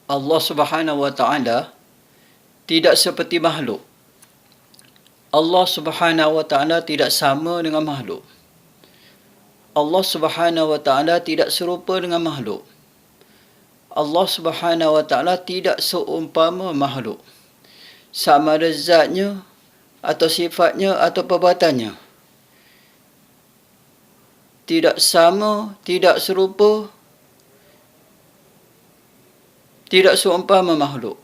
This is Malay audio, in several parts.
Allah Subhanahu wa taala tidak seperti makhluk. Allah Subhanahu wa taala tidak sama dengan makhluk. Allah Subhanahu wa taala tidak serupa dengan makhluk. Allah Subhanahu wa taala tidak seumpama makhluk. Sama ada zatnya atau sifatnya atau perbuatannya. Tidak sama, tidak serupa, tidak seumpama makhluk.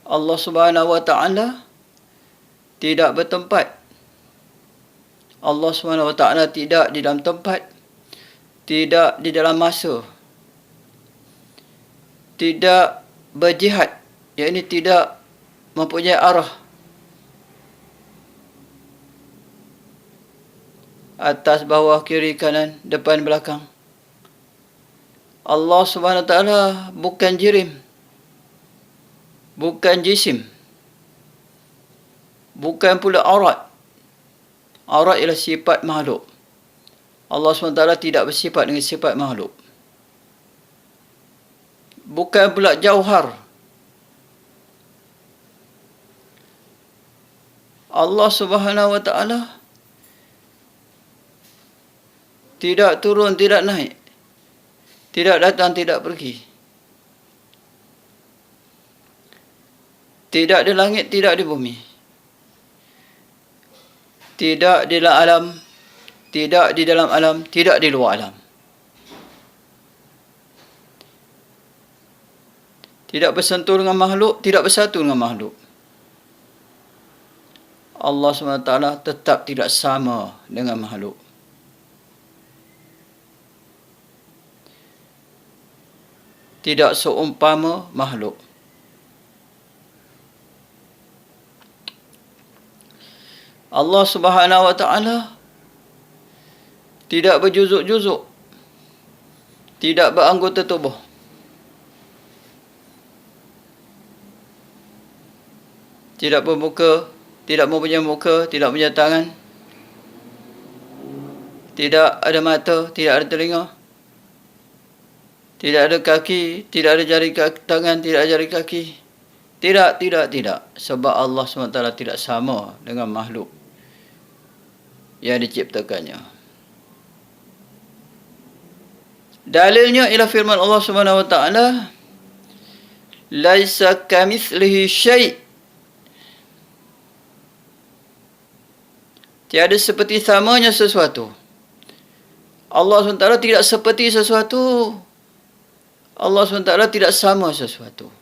Allah Subhanahu wa taala tidak bertempat. Allah Subhanahu wa taala tidak di dalam tempat, tidak di dalam masa. Tidak berjihad, yakni tidak mempunyai arah. Atas, bawah, kiri, kanan, depan, belakang. Allah Subhanahu wa taala bukan jirim, bukan jisim, bukan pula aurat. Aurat ialah sifat makhluk. Allah Subhanahu wa taala tidak bersifat dengan sifat makhluk. Bukan pula jauhar. Allah Subhanahu wa taala tidak turun, tidak naik. Tidak datang, tidak pergi. Tidak di langit, tidak di bumi. Tidak di dalam alam, tidak di dalam alam, tidak di luar alam. Tidak bersentuh dengan makhluk, tidak bersatu dengan makhluk. Allah SWT tetap tidak sama dengan makhluk. Tidak seumpama makhluk. Allah Subhanahu wa taala tidak berjuzuk-juzuk, tidak beranggota tubuh. Tidak bermuka, tidak mempunyai muka, tidak mempunyai tangan, tidak ada mata, tidak ada telinga, tidak ada kaki, tidak ada jari tangan, tidak ada jari kaki. Tidak. Sebab Allah SWT tidak sama dengan makhluk yang diciptakannya. Dalilnya ialah firman Allah Subhanahu wa taala, laisa kamitslihi syai'. Tiada seperti samanya sesuatu. Allah SWT tidak seperti sesuatu. Allah SWT tidak sama sesuatu.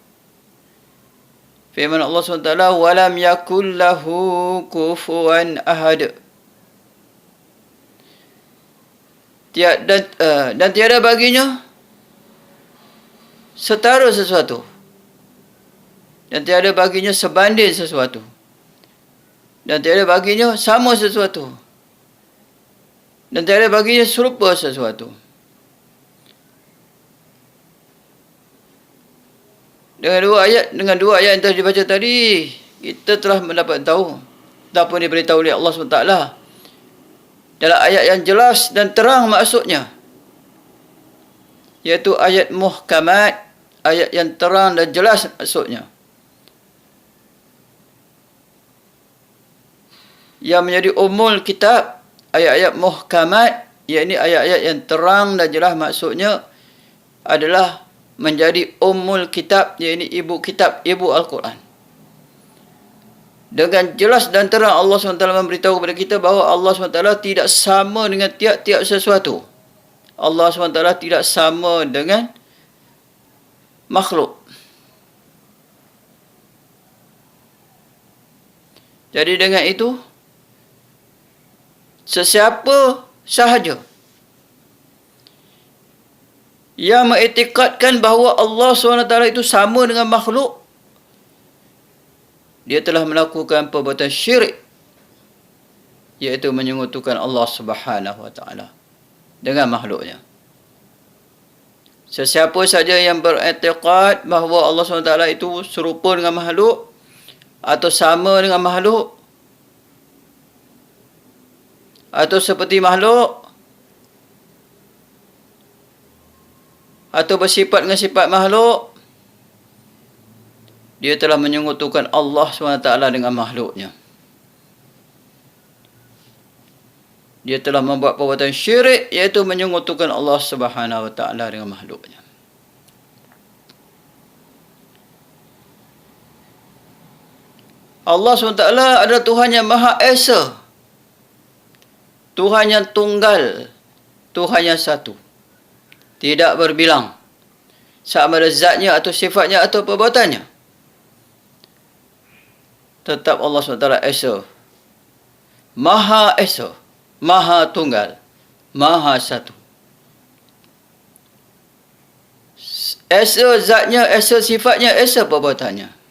Firman Allah SWT, walam yakul lahu kufuwan ahad. Dan tiada baginya setara sesuatu. Dan tiada baginya sebanding sesuatu. Dan tiada baginya sama sesuatu. Dan tiada baginya serupa sesuatu. Dengan dua ayat yang telah dibaca tadi, kita telah mendapat tahu apa yang diberitahu oleh Allah SWT dalam ayat yang jelas dan terang maksudnya, iaitu ayat muhkamat, ayat yang terang dan jelas maksudnya, yang menjadi umul kitab. Ayat-ayat muhkamat, iaitu ayat-ayat yang terang dan jelas maksudnya, adalah menjadi ummul kitab, iaitu ibu kitab, ibu Al-Quran. Dengan jelas dan terang Allah SWT memberitahu kepada kita bahawa Allah SWT tidak sama dengan tiap-tiap sesuatu. Allah SWT tidak sama dengan makhluk. Jadi dengan itu, sesiapa sahaja yang mengiktikadkan bahawa Allah SWT itu sama dengan makhluk, dia telah melakukan perbuatan syirik, iaitu menyekutukan Allah Subhanahu wa taala dengan makhluknya. Sesiapa saja yang beriktikad bahawa Allah SWT itu serupa dengan makhluk atau sama dengan makhluk atau seperti makhluk, atau bersifat dengan sifat makhluk, dia telah menyekutukan Allah SWT dengan makhluknya. Dia telah membuat perbuatan syirik, iaitu menyekutukan Allah SWT dengan makhluknya. Allah SWT adalah Tuhan yang Maha Esa, Tuhan yang tunggal, Tuhan yang satu, tidak berbilang, sama ada zatnya atau sifatnya atau perbuatannya. Tetap Allah SWT Esa, Maha Esa, Maha Tunggal, Maha Satu. Esa zatnya, esa sifatnya, esa perbuatannya.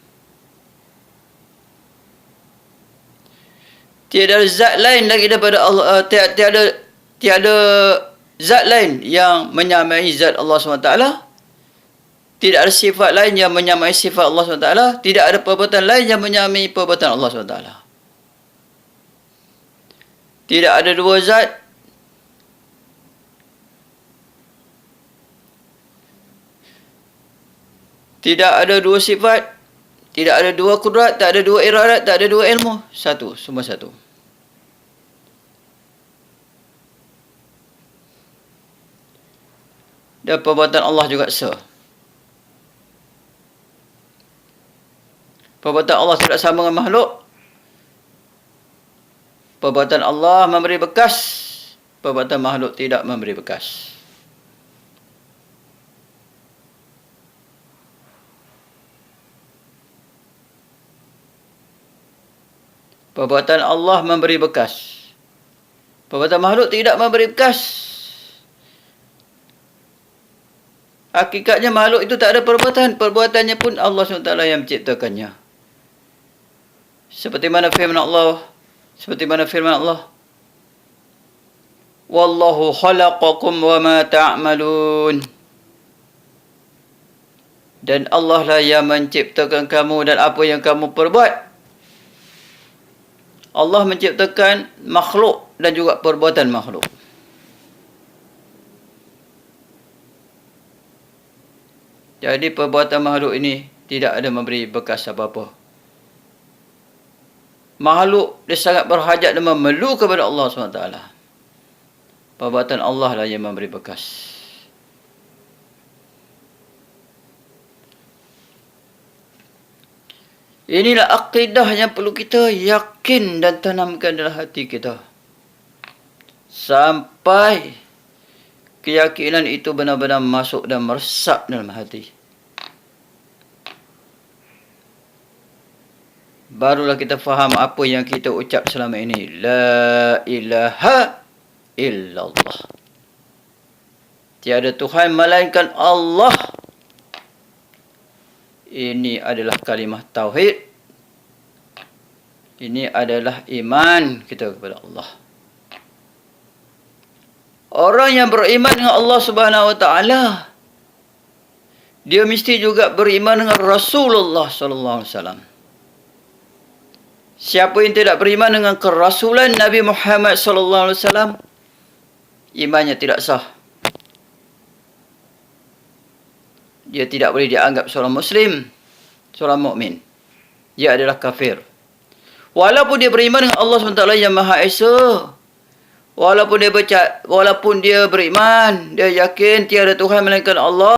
Tiada zat lain lagi daripada Allah, tiada zat lain yang menyamai zat Allah SWT. Tidak ada sifat lain yang menyamai sifat Allah SWT. Tidak ada perbuatan lain yang menyamai perbuatan Allah SWT. Tidak ada dua zat. Tidak ada dua sifat. Tidak ada dua kudrat. Tak ada dua iradat. Tak ada dua ilmu. Satu. Semua satu. Dan perbuatan Allah juga sah. Perbuatan Allah tidak sama dengan makhluk. Perbuatan Allah memberi bekas. Perbuatan makhluk tidak memberi bekas. Perbuatan Allah memberi bekas. Perbuatan makhluk tidak memberi bekas. Hakikatnya makhluk itu tak ada perbuatan. Perbuatannya pun Allah SWT yang menciptakannya. Seperti mana firman Allah. Wallahu khalaqakum wa ma ta'malun. Dan Allah lah yang menciptakan kamu dan apa yang kamu perbuat. Allah menciptakan makhluk dan juga perbuatan makhluk. Jadi perbuatan makhluk ini tidak ada memberi bekas apa-apa. Makhluk dia sangat berhajat dan memerlu kepada Allah SWT. Perbuatan Allah lah yang memberi bekas. Inilah akidah yang perlu kita yakin dan tanamkan dalam hati kita. Sampai keyakinan itu benar-benar masuk dan meresap dalam hati. Barulah kita faham apa yang kita ucap selama ini. La ilaha illallah. Tiada Tuhan melainkan Allah. Ini adalah kalimah tauhid. Ini adalah iman kita kepada Allah. Orang yang beriman dengan Allah Subhanahu Wa Taala, dia mesti juga beriman dengan Rasulullah Sallallahu Alaihi Wasallam. Siapa yang tidak beriman dengan kerasulan Nabi Muhammad Sallallahu Alaihi Wasallam, imannya tidak sah. Dia tidak boleh dianggap seorang Muslim, seorang mukmin. Dia adalah kafir. Walaupun dia beriman dengan Allah SWT yang Maha Esa, walaupun dia beriman, dia yakin tiada Tuhan melainkan Allah.